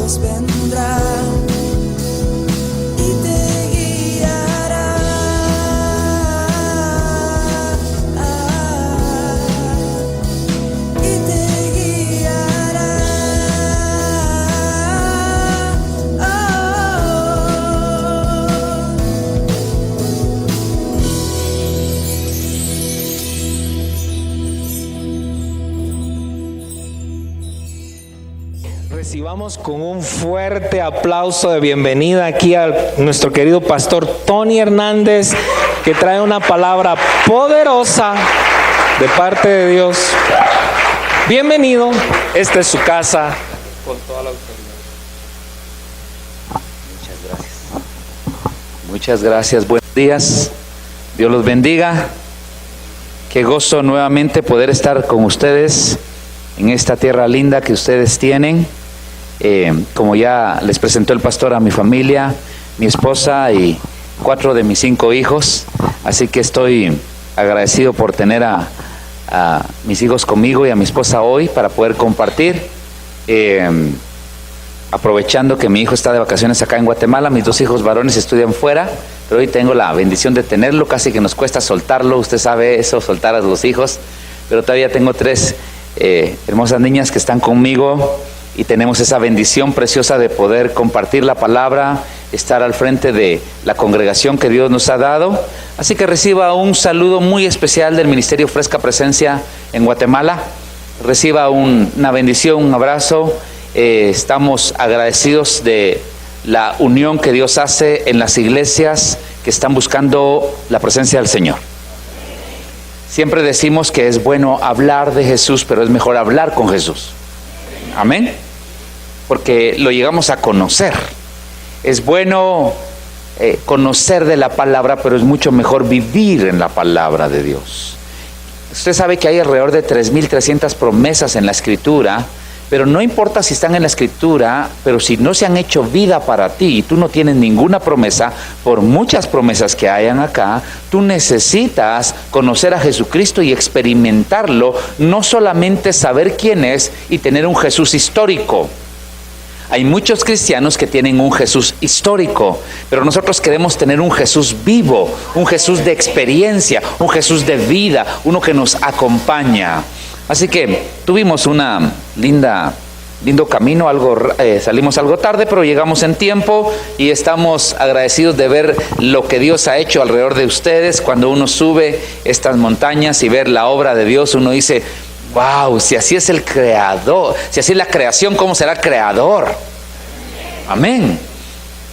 Dios vendrá y te guiará. Y te guiará. Recibamos con un fuerte aplauso de bienvenida aquí a nuestro querido pastor Tony Hernández, que trae una palabra poderosa de parte de Dios. Bienvenido, esta es su casa. Con toda la autoridad. Muchas gracias, buenos días, Dios los bendiga. Qué gozo nuevamente poder estar con ustedes en esta tierra linda que ustedes tienen. Como ya les presentó el pastor, a mi familia, mi esposa y 4 de mis 5 hijos, así que estoy agradecido por tener a mis hijos conmigo y a mi esposa hoy para poder compartir, aprovechando que mi hijo está de vacaciones acá en Guatemala. Mis 2 hijos varones estudian fuera, pero hoy tengo la bendición de tenerlo. Casi que nos cuesta soltarlo, usted sabe eso, soltar a los hijos, pero todavía tengo 3 hermosas niñas que están conmigo y tenemos esa bendición preciosa de poder compartir la palabra, estar al frente de la congregación que Dios nos ha dado. Así que reciba un saludo muy especial del Ministerio Fresca Presencia en Guatemala. Reciba una bendición, un abrazo. Estamos agradecidos de la unión que Dios hace en las iglesias que están buscando la presencia del Señor. Siempre decimos que es bueno hablar de Jesús, pero es mejor hablar con Jesús. Amén. Porque lo llegamos a conocer. Es bueno conocer de la palabra, pero es mucho mejor vivir en la palabra de Dios. Usted sabe que hay alrededor de 3,300 promesas en la Escritura, pero no importa si están en la Escritura, pero si no se han hecho vida para ti y tú no tienes ninguna promesa, por muchas promesas que hayan acá, tú necesitas conocer a Jesucristo y experimentarlo, no solamente saber quién es y tener un Jesús histórico. Hay muchos cristianos que tienen un Jesús histórico, pero nosotros queremos tener un Jesús vivo, un Jesús de experiencia, un Jesús de vida, uno que nos acompaña. Así que tuvimos una lindo camino, salimos algo tarde, pero llegamos en tiempo y estamos agradecidos de ver lo que Dios ha hecho alrededor de ustedes. Cuando uno sube estas montañas y ver la obra de Dios, uno dice: wow, si así es el creador, si así es la creación, ¿cómo será el creador? Amén.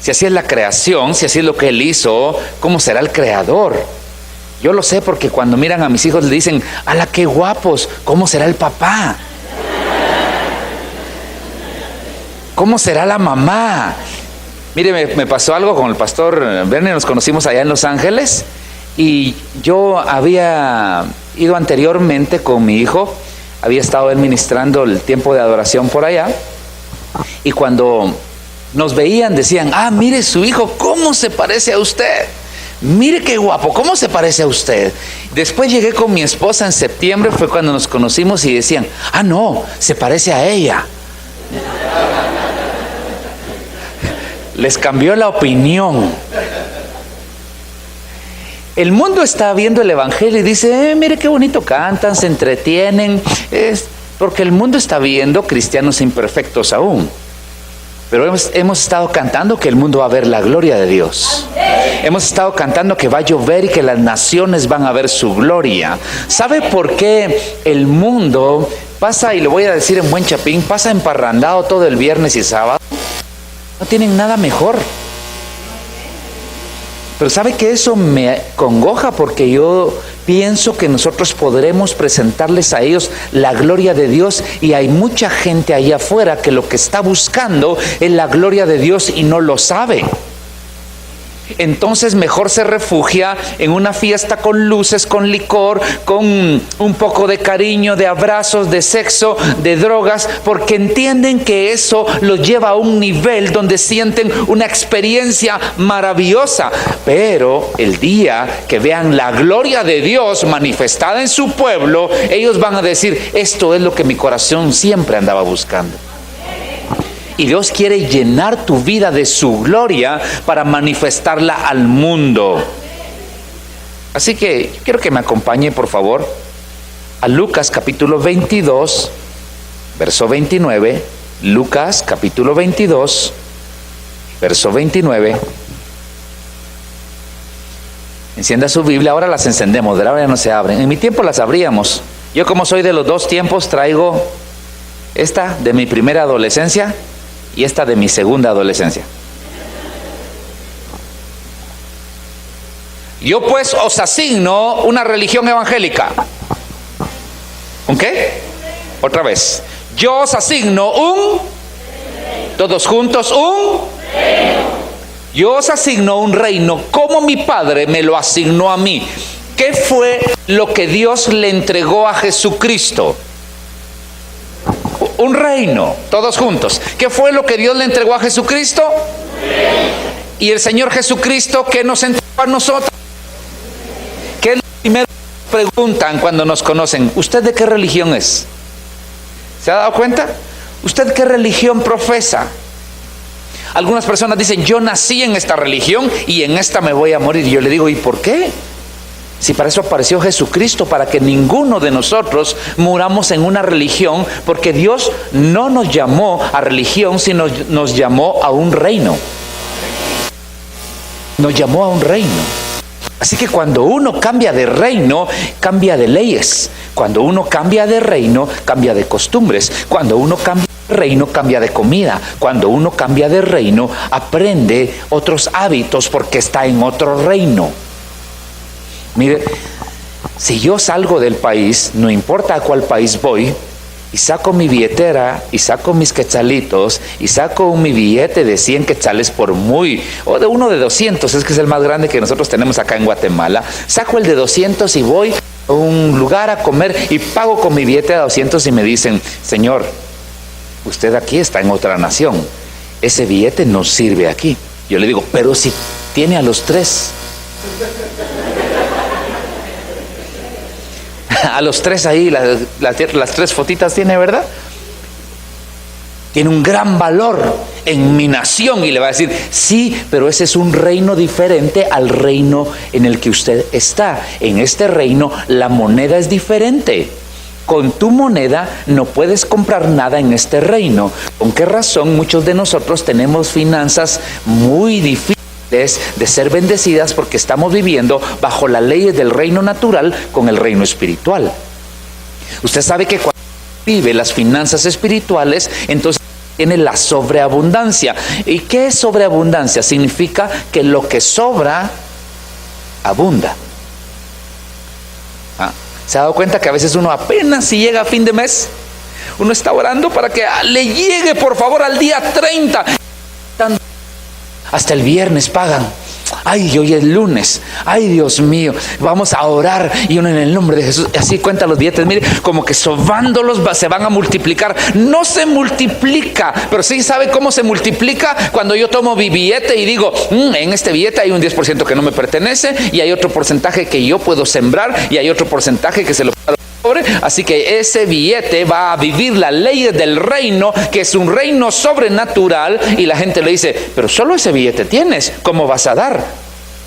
Si así es la creación, si así es lo que Él hizo, ¿cómo será el creador? Yo lo sé porque cuando miran a mis hijos le dicen: ¡ala, qué guapos! ¿Cómo será el papá? ¿Cómo será la mamá? Mire, me pasó algo con el pastor Verne, nos conocimos allá en Los Ángeles y yo había ido anteriormente con mi hijo, había estado él ministrando el tiempo de adoración por allá, y cuando nos veían decían: ah, mire su hijo, ¿cómo se parece a usted? Mire qué guapo, ¿cómo se parece a usted? Después llegué con mi esposa en septiembre, fue cuando nos conocimos, y decían: ah, no, se parece a ella. Les cambió la opinión. El mundo está viendo el evangelio y dice: mire qué bonito cantan, se entretienen. Es porque el mundo está viendo cristianos imperfectos aún. Pero hemos estado cantando que el mundo va a ver la gloria de Dios. Hemos estado cantando que va a llover y que las naciones van a ver su gloria. ¿Sabe por qué el mundo pasa, y lo voy a decir en buen chapín, pasa emparrandado todo el viernes y sábado? No tienen nada mejor. Pero ¿sabe que eso me congoja? Porque yo pienso que nosotros podremos presentarles a ellos la gloria de Dios, y hay mucha gente allá afuera que lo que está buscando es la gloria de Dios y no lo sabe. Entonces mejor se refugia en una fiesta con luces, con licor, con un poco de cariño, de abrazos, de sexo, de drogas, porque entienden que eso los lleva a un nivel donde sienten una experiencia maravillosa. Pero el día que vean la gloria de Dios manifestada en su pueblo, ellos van a decir: esto es lo que mi corazón siempre andaba buscando. Y Dios quiere llenar tu vida de su gloria para manifestarla al mundo. Así que yo quiero que me acompañe, por favor, a Lucas capítulo 22, verso 29. Lucas capítulo 22, verso 29. Encienda su Biblia. Ahora las encendemos, de ahora ya no se abren. En mi tiempo las abríamos. Yo, como soy de los dos tiempos, traigo esta de mi primera adolescencia y esta de mi segunda adolescencia. Yo pues os asigno una religión evangélica. ¿Un qué? Otra vez. Yo os asigno todos juntos, yo os asigno un reino como mi Padre me lo asignó a mí. ¿Qué fue lo que Dios le entregó a Jesucristo? Un reino, todos juntos. ¿Qué fue lo que Dios le entregó a Jesucristo? Y el Señor Jesucristo, ¿qué nos entregó a nosotros? ¿Qué es lo primero que preguntan cuando nos conocen? ¿Usted de qué religión es? ¿Se ha dado cuenta? ¿Usted qué religión profesa? Algunas personas dicen, yo nací en esta religión y en esta me voy a morir. Y yo le digo, ¿y por qué? Si para eso apareció Jesucristo, para que ninguno de nosotros muramos en una religión, porque Dios no nos llamó a religión, sino nos llamó a un reino. Nos llamó a un reino. Así que cuando uno cambia de reino, cambia de leyes. Cuando uno cambia de reino, cambia de costumbres. Cuando uno cambia de reino, cambia de comida. Cuando uno cambia de reino, aprende otros hábitos porque está en otro reino. Mire, si yo salgo del país, no importa a cuál país voy, y saco mi billetera, y saco mis quetzalitos, y saco mi billete de 100 quetzales o de uno de 200, es que es el más grande que nosotros tenemos acá en Guatemala, saco el de 200 y voy a un lugar a comer y pago con mi billete de 200 y me dicen, señor, usted aquí está en otra nación, ese billete no sirve aquí. Yo le digo, pero si tiene a los tres. A los tres ahí, las tres fotitas tiene, ¿verdad? Tiene un gran valor en mi nación. Y le va a decir, sí, pero ese es un reino diferente al reino en el que usted está. En este reino la moneda es diferente. Con tu moneda no puedes comprar nada en este reino. ¿Con qué razón muchos de nosotros tenemos finanzas muy difíciles de ser bendecidas? Porque estamos viviendo bajo las leyes del reino natural con el reino espiritual. Usted sabe que cuando vive las finanzas espirituales, entonces tiene la sobreabundancia. ¿Y qué es sobreabundancia? Significa que lo que sobra abunda. ¿Se ha dado cuenta que a veces uno apenas si llega a fin de mes, uno está orando para que le llegue por favor al día 30? Hasta el viernes pagan. Ay, hoy es lunes. Ay, Dios mío, vamos a orar. Y uno en el nombre de Jesús, así cuenta los billetes. Mire, como que sobándolos se van a multiplicar. No se multiplica, pero sí sabe cómo se multiplica. Cuando yo tomo mi billete y digo, en este billete hay un 10% que no me pertenece, y hay otro porcentaje que yo puedo sembrar, y hay otro porcentaje que se lo puedo. Así que ese billete va a vivir las leyes del reino, que es un reino sobrenatural. Y la gente le dice, pero solo ese billete tienes, ¿cómo vas a dar?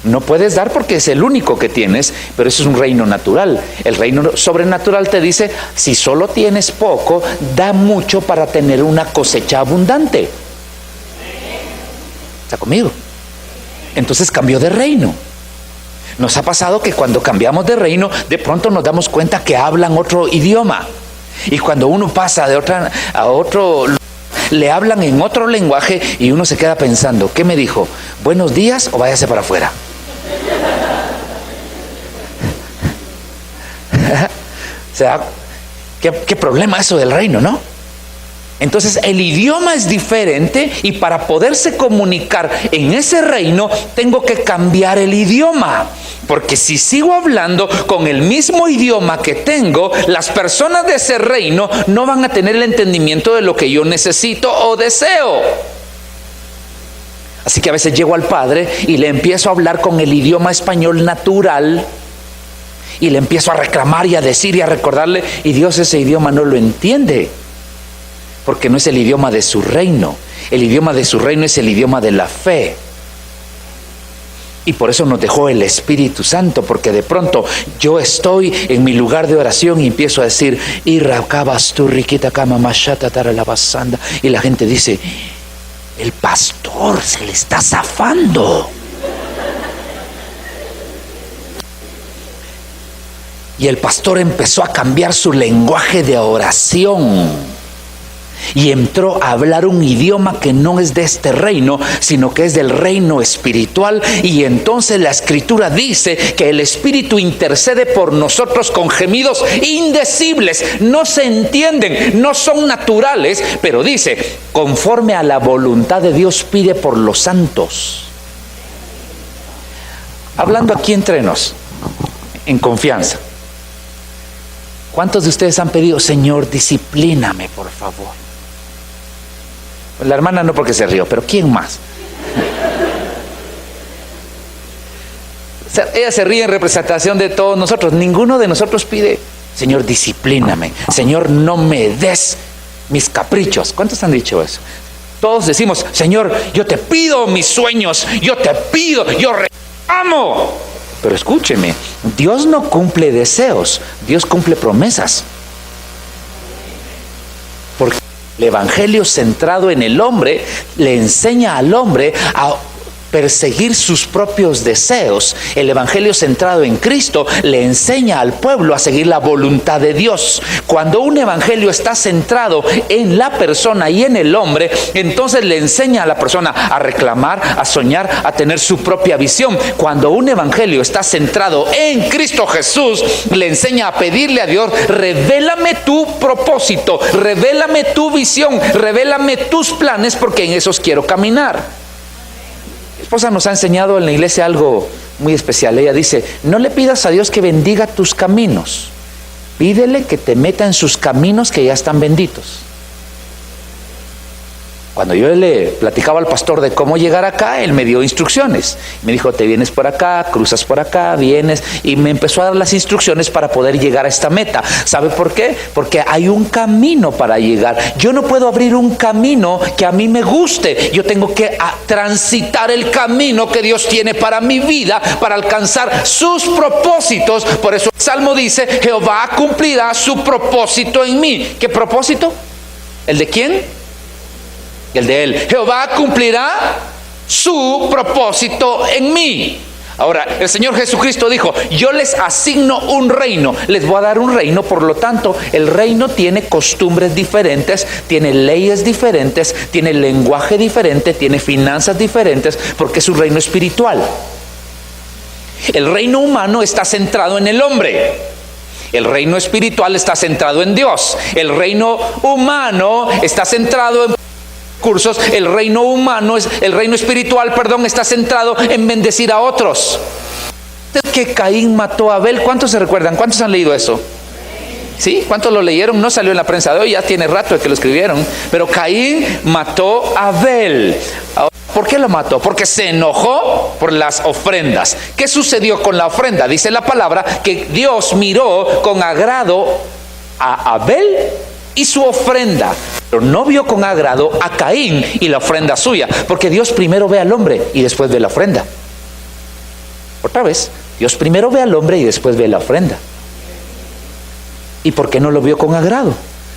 No puedes dar porque es el único que tienes, pero eso es un reino natural. El reino sobrenatural te dice, si solo tienes poco, da mucho para tener una cosecha abundante. ¿Está conmigo? Entonces cambió de reino. Nos ha pasado que cuando cambiamos de reino, de pronto nos damos cuenta que hablan otro idioma. Y cuando uno pasa de a otro, le hablan en otro lenguaje y uno se queda pensando, ¿qué me dijo? ¿Buenos días o váyase para afuera? O sea, ¿qué problema eso del reino, no? Entonces el idioma es diferente, y para poderse comunicar en ese reino tengo que cambiar el idioma, porque si sigo hablando con el mismo idioma que tengo, las personas de ese reino no van a tener el entendimiento de lo que yo necesito o deseo. Así que a veces llego al Padre y le empiezo a hablar con el idioma español natural, y le empiezo a reclamar y a decir y a recordarle, y Dios ese idioma no lo entiende. porque no es el idioma de su reino. El idioma de su reino es el idioma de la fe. Y por eso nos dejó el Espíritu Santo, porque de pronto yo estoy en mi lugar de oración y empiezo a decir, y la gente dice, el pastor se le está zafando. Y el pastor empezó a cambiar su lenguaje de oración. Y entró a hablar un idioma que no es de este reino, sino que es del reino espiritual. Y entonces la Escritura dice que el Espíritu intercede por nosotros con gemidos indecibles. No se entienden, no son naturales, pero dice, conforme a la voluntad de Dios pide por los santos. Hablando aquí entre nos, en confianza. ¿Cuántos de ustedes han pedido, Señor, disciplíname, por favor? La hermana no, porque se rió, pero ¿quién más? Ella se ríe en representación de todos nosotros. Ninguno de nosotros pide, Señor, disciplíname. Señor, no me des mis caprichos. ¿Cuántos han dicho eso? Todos decimos, Señor, yo te pido mis sueños, yo te pido, yo reclamo. Pero escúcheme, Dios no cumple deseos, Dios cumple promesas. Porque el Evangelio centrado en el hombre le enseña al hombre a perseguir sus propios deseos. El Evangelio centrado en Cristo le enseña al pueblo a seguir la voluntad de Dios. Cuando un evangelio está centrado en la persona y en el hombre, entonces le enseña a la persona a reclamar, a soñar, a tener su propia visión. Cuando un evangelio está centrado en Cristo Jesús, le enseña a pedirle a Dios, revélame tu propósito, revélame tu visión, revélame tus planes, porque en esos quiero caminar. Mi esposa nos ha enseñado en la iglesia algo muy especial. Ella dice, no le pidas a Dios que bendiga tus caminos, pídele que te meta en sus caminos que ya están benditos. Cuando yo le platicaba al pastor de cómo llegar acá, él me dio instrucciones. Me dijo, te vienes por acá, cruzas por acá, vienes, y me empezó a dar las instrucciones para poder llegar a esta meta. ¿Sabe por qué? Porque hay un camino para llegar. Yo no puedo abrir un camino que a mí me guste. Yo tengo que transitar el camino que Dios tiene para mi vida, para alcanzar sus propósitos. Por eso el Salmo dice, Jehová cumplirá su propósito en mí. ¿Qué propósito? ¿El de quién? El de él. Jehová cumplirá su propósito en mí. Ahora, el Señor Jesucristo dijo, yo les asigno un reino, les voy a dar un reino. Por lo tanto, el reino tiene costumbres diferentes, tiene leyes diferentes, tiene lenguaje diferente, tiene finanzas diferentes, porque es un reino espiritual. El reino humano está centrado en el hombre. El reino espiritual está centrado en Dios. El reino humano está centrado en cursos. El reino humano, el reino espiritual, está centrado en bendecir a otros. Que Caín mató a Abel, ¿cuántos se recuerdan? ¿Cuántos han leído eso? ¿Sí? ¿Cuántos lo leyeron? No salió en la prensa de hoy, ya tiene rato de que lo escribieron. Pero Caín mató a Abel. ¿Por qué lo mató? Porque se enojó por las ofrendas. ¿Qué sucedió con la ofrenda? Dice la palabra que Dios miró con agrado a Abel y su ofrenda, pero no vio con agrado a Caín y la ofrenda suya, porque Dios primero ve al hombre y después ve la ofrenda. Otra vez, Dios primero ve al hombre y después ve la ofrenda. ¿Y por qué no lo vio con agrado?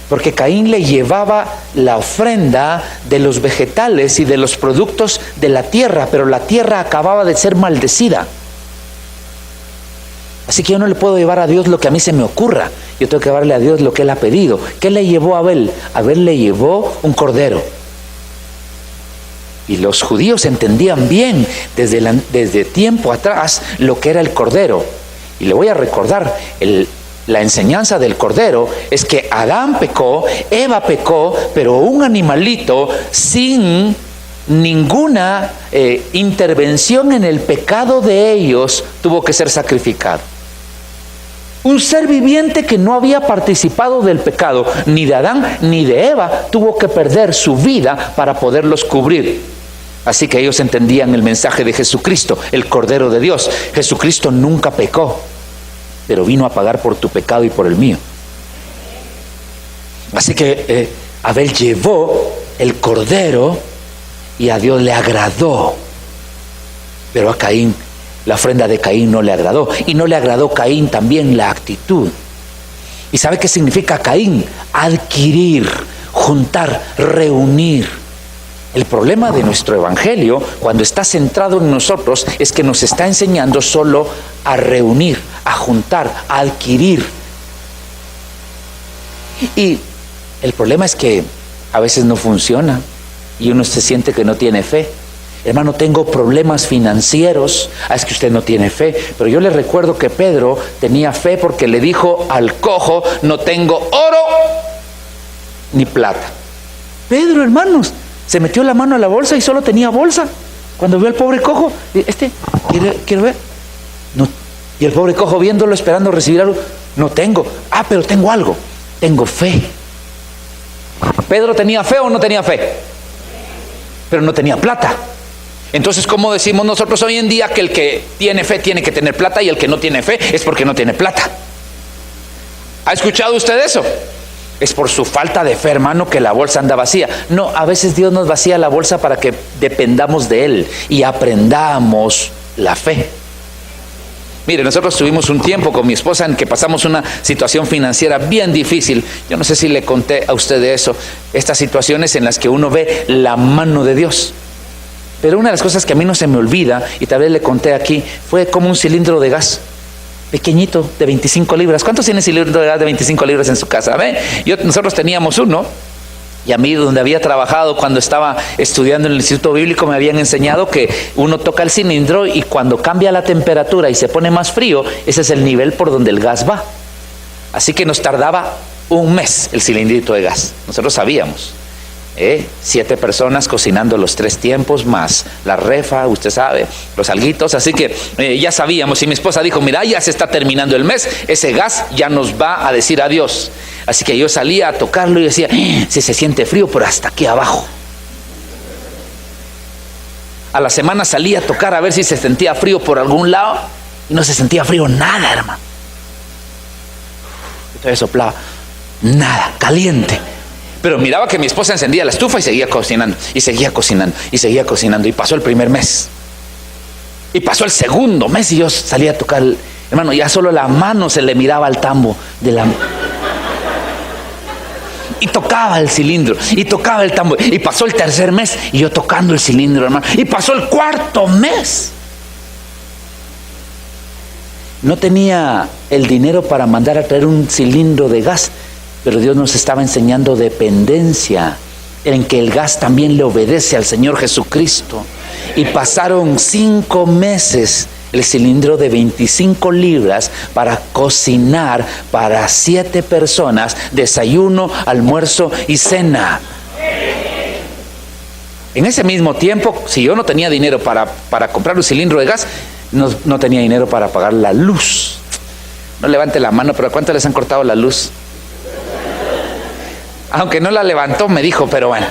Porque Caín le llevaba la ofrenda de los vegetales y de los productos de la tierra, pero la tierra acababa de ser maldecida. Así que yo no le puedo llevar a Dios lo que a mí se me ocurra. Yo tengo que llevarle a Dios lo que Él ha pedido. ¿Qué le llevó a Abel? Abel le llevó un cordero. Y los judíos entendían bien desde tiempo atrás lo que era el cordero. Y le voy a recordar, la enseñanza del cordero es que Adán pecó, Eva pecó, pero un animalito sin ninguna intervención en el pecado de ellos tuvo que ser sacrificado. Un ser viviente que no había participado del pecado, ni de Adán ni de Eva, tuvo que perder su vida para poderlos cubrir. Así que ellos entendían el mensaje de Jesucristo, el Cordero de Dios. Jesucristo nunca pecó, pero vino a pagar por tu pecado y por el mío. Así que Abel llevó el cordero y a Dios le agradó. Pero a Caín, la ofrenda de Caín no le agradó. Y no le agradó Caín también la actitud. ¿Y sabe qué significa Caín? Adquirir, juntar, reunir. El problema de nuestro evangelio, cuando está centrado en nosotros, es que nos está enseñando solo a reunir, a juntar, a adquirir. Y el problema es que a veces no funciona y uno se siente que no tiene fe. Hermano, tengo problemas financieros. Es que usted no tiene fe. Pero yo le recuerdo que Pedro tenía fe porque le dijo al cojo: no tengo oro ni plata. Pedro, hermanos, se metió la mano a la bolsa y solo tenía bolsa. Cuando vio al pobre cojo, ¿quiere ver? No. Y el pobre cojo, viéndolo, esperando recibir algo: no tengo. Pero tengo algo. Tengo fe. ¿Pedro tenía fe o no tenía fe? Pero no tenía plata. Entonces, ¿cómo decimos nosotros hoy en día que el que tiene fe tiene que tener plata y el que no tiene fe es porque no tiene plata? ¿Ha escuchado usted eso? Es por su falta de fe, hermano, que la bolsa anda vacía. No, a veces Dios nos vacía la bolsa para que dependamos de Él y aprendamos la fe. Mire, nosotros tuvimos un tiempo con mi esposa en que pasamos una situación financiera bien difícil. Yo no sé si le conté a usted de eso. Estas situaciones en las que uno ve la mano de Dios. Pero una de las cosas que a mí no se me olvida, y tal vez le conté aquí, fue como un cilindro de gas pequeñito de 25 libras. ¿Cuántos tienen cilindro de gas de 25 libras en su casa? Nosotros teníamos uno. Y a mí, donde había trabajado cuando estaba estudiando en el Instituto Bíblico, me habían enseñado que uno toca el cilindro y cuando cambia la temperatura y se pone más frío, ese es el nivel por donde el gas va. Así que nos tardaba un mes el cilindrito de gas. Nosotros sabíamos. 7 personas cocinando los 3 tiempos, más la refa, usted sabe, los alguitos. Así que ya sabíamos. Y mi esposa dijo: mira, ya se está terminando el mes, ese gas ya nos va a decir adiós. Así que yo salía a tocarlo y decía: si se siente frío, pero hasta aquí abajo. A la semana salía a tocar a ver si se sentía frío por algún lado y no se sentía frío nada, hermano. Entonces soplaba, nada, caliente. Pero miraba que mi esposa encendía la estufa y seguía cocinando, y seguía cocinando, y seguía cocinando. Y pasó el primer mes. Y pasó el segundo mes y yo salía a tocar. Hermano, ya solo la mano se le miraba al tambo de la... Y tocaba el cilindro, y tocaba el tambo. Y pasó el tercer mes y yo tocando el cilindro, hermano. Y pasó el cuarto mes. No tenía el dinero para mandar a traer un cilindro de gas. Pero Dios nos estaba enseñando dependencia, en que el gas también le obedece al Señor Jesucristo. Y pasaron 5 meses el cilindro de 25 libras para cocinar para 7 personas, desayuno, almuerzo y cena. En ese mismo tiempo, si yo no tenía dinero para comprar un cilindro de gas, no tenía dinero para pagar la luz. No levante la mano, pero ¿a cuánto les han cortado la luz? Aunque no la levantó, me dijo, pero bueno.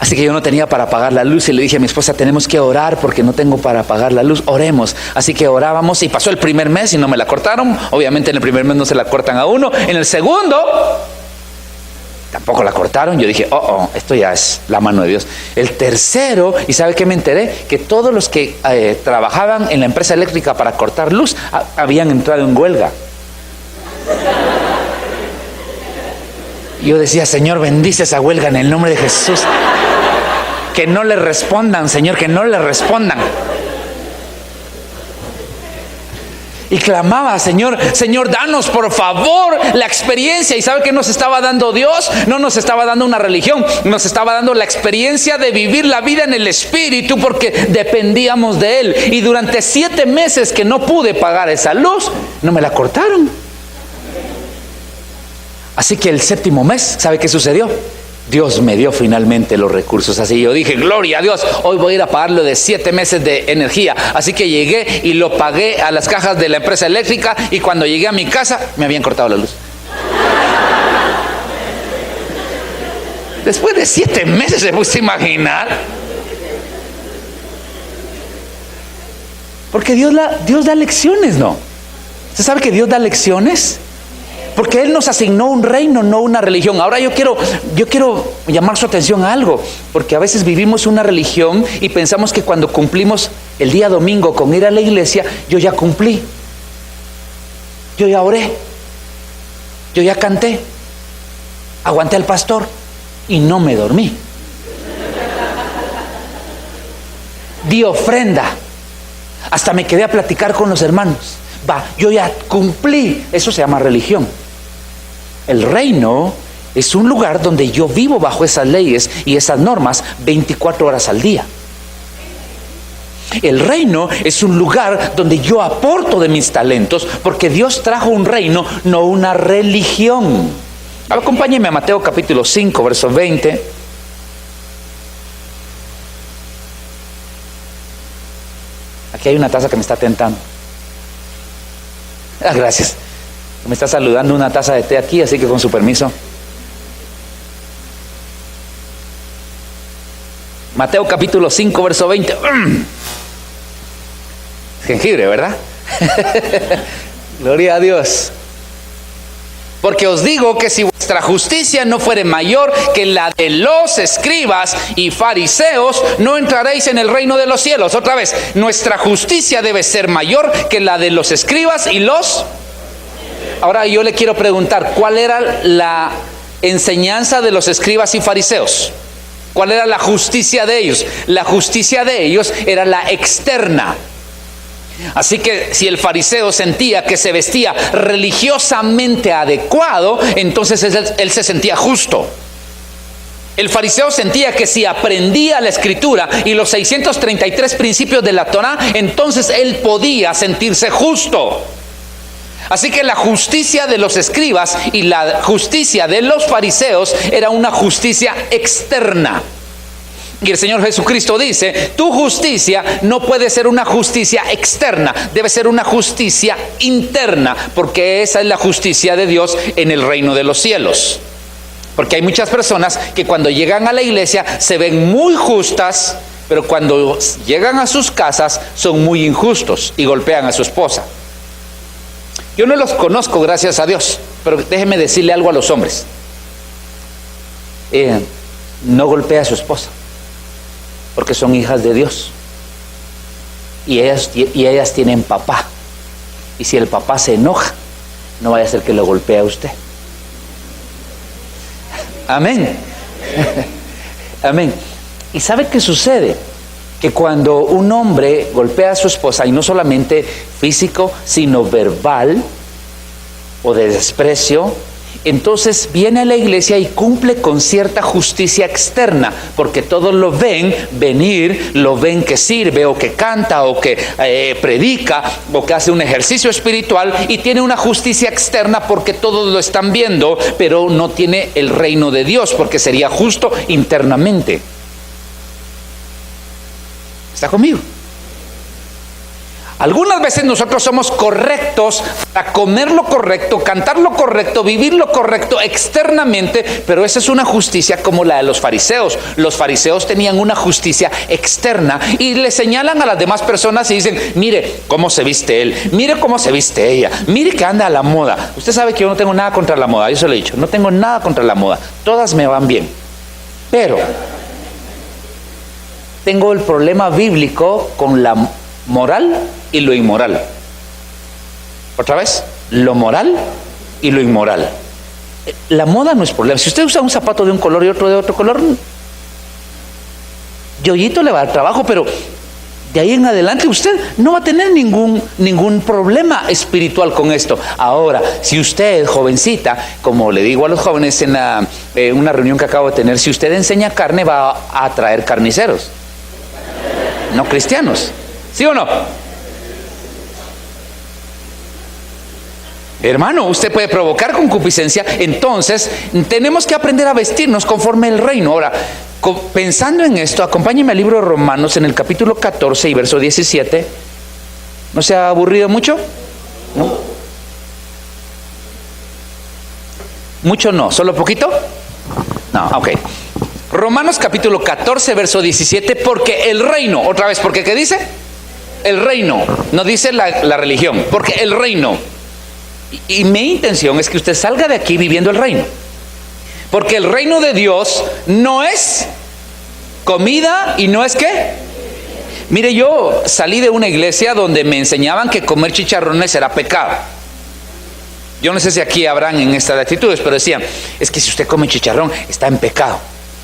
Así que yo no tenía para pagar la luz y le dije a mi esposa: tenemos que orar porque no tengo para pagar la luz, oremos. Así que orábamos y pasó el primer mes y no me la cortaron. Obviamente en el primer mes no se la cortan a uno. En el segundo tampoco la cortaron. Yo dije: esto ya es la mano de Dios. El tercero, ¿y sabe qué me enteré? Que todos los que trabajaban en la empresa eléctrica para cortar luz habían entrado en huelga. Yo decía: Señor, bendice esa huelga en el nombre de Jesús. Que no le respondan, Señor, que no le respondan. Y clamaba: Señor, danos por favor la experiencia. ¿Y sabe qué nos estaba dando Dios? No nos estaba dando una religión, nos estaba dando la experiencia de vivir la vida en el Espíritu, porque dependíamos de Él. Y durante 7 meses que no pude pagar esa luz, no me la cortaron. Así que el 7º mes, ¿sabe qué sucedió? Dios me dio finalmente los recursos. Así yo dije: gloria a Dios, hoy voy a ir a pagarlo de 7 meses de energía. Así que llegué y lo pagué a las cajas de la empresa eléctrica. Y cuando llegué a mi casa, me habían cortado la luz. Después de 7 meses, ¿se puede imaginar? Porque Dios da lecciones, ¿no? ¿Usted sabe que Dios da lecciones? Porque Él nos asignó un reino, no una religión. Ahora yo quiero llamar su atención a algo, porque a veces vivimos una religión y pensamos que cuando cumplimos el día domingo con ir a la iglesia, yo ya cumplí, yo ya oré, yo ya canté, aguanté al pastor y no me dormí. Di ofrenda, hasta me quedé a platicar con los hermanos. Yo ya cumplí. Eso se llama religión. El reino es un lugar donde yo vivo bajo esas leyes y esas normas 24 horas al día. El reino es un lugar donde yo aporto de mis talentos, porque Dios trajo un reino, no una religión. Ahora acompáñenme a Mateo capítulo 5, verso 20. Aquí hay una taza que me está tentando. Gracias. Me está saludando una taza de té aquí, así que con su permiso. Mateo capítulo 5, verso 20. Jengibre, ¿verdad? Gloria a Dios. Porque os digo que si vuestra justicia no fuere mayor que la de los escribas y fariseos, no entraréis en el reino de los cielos. Otra vez, nuestra justicia debe ser mayor que la de los escribas y los... Ahora yo le quiero preguntar, ¿cuál era la enseñanza de los escribas y fariseos? ¿Cuál era la justicia de ellos? La justicia de ellos era la externa. Así que si el fariseo sentía que se vestía religiosamente adecuado, entonces él se sentía justo. El fariseo sentía que si aprendía la escritura y los 633 principios de la Torá, entonces él podía sentirse justo. Así que la justicia de los escribas y la justicia de los fariseos era una justicia externa. Y el Señor Jesucristo dice, tu justicia no puede ser una justicia externa, debe ser una justicia interna, porque esa es la justicia de Dios en el reino de los cielos. Porque hay muchas personas que cuando llegan a la iglesia se ven muy justas, pero cuando llegan a sus casas son muy injustos y golpean a su esposa. Yo no los conozco, gracias a Dios, pero déjeme decirle algo a los hombres. No golpea a su esposa, porque son hijas de Dios. Y ellas tienen papá. Y si el papá se enoja, no vaya a ser que lo golpee a usted. Amén. Amén. ¿Y sabe qué sucede? Que cuando un hombre golpea a su esposa, y no solamente físico, sino verbal o de desprecio, entonces viene a la iglesia y cumple con cierta justicia externa, porque todos lo ven venir, lo ven que sirve o que canta o que predica o que hace un ejercicio espiritual, y tiene una justicia externa porque todos lo están viendo, pero no tiene el reino de Dios, porque sería justo internamente. ¿Está conmigo? Algunas veces nosotros somos correctos para comer lo correcto, cantar lo correcto, vivir lo correcto externamente, pero esa es una justicia como la de los fariseos. Los fariseos tenían una justicia externa y le señalan a las demás personas y dicen, mire cómo se viste él, mire cómo se viste ella, mire que anda a la moda. Usted sabe que yo no tengo nada contra la moda, yo se lo he dicho, no tengo nada contra la moda, todas me van bien, pero tengo el problema bíblico con la moral y lo inmoral. Otra vez, lo moral y lo inmoral. La moda no es problema. Si usted usa un zapato de un color y otro de otro color, yoyito le va a dar trabajo, pero de ahí en adelante usted no va a tener ningún problema espiritual con esto. Ahora, si usted, jovencita, como le digo a los jóvenes en una reunión que acabo de tener, si usted enseña carne, va a atraer carniceros, no cristianos. ¿Sí o no? Hermano, usted puede provocar concupiscencia. Entonces tenemos que aprender a vestirnos conforme el reino. Ahora, pensando en esto, acompáñeme al libro de Romanos en el capítulo 14 y verso 17. ¿No se ha aburrido mucho? ¿No? ¿Mucho no? ¿Solo poquito? No, ok. Romanos capítulo 14 verso 17, porque el reino, otra vez, porque ¿qué dice? El reino, no dice la religión, porque el reino Y mi intención es que usted salga de aquí viviendo el reino. Porque el reino de Dios no es comida y no es ¿qué? Mire, yo salí de una iglesia donde me enseñaban que comer chicharrones era pecado. Yo no sé si aquí habrán en estas actitudes, pero decían, es que si usted come chicharrón está en pecado.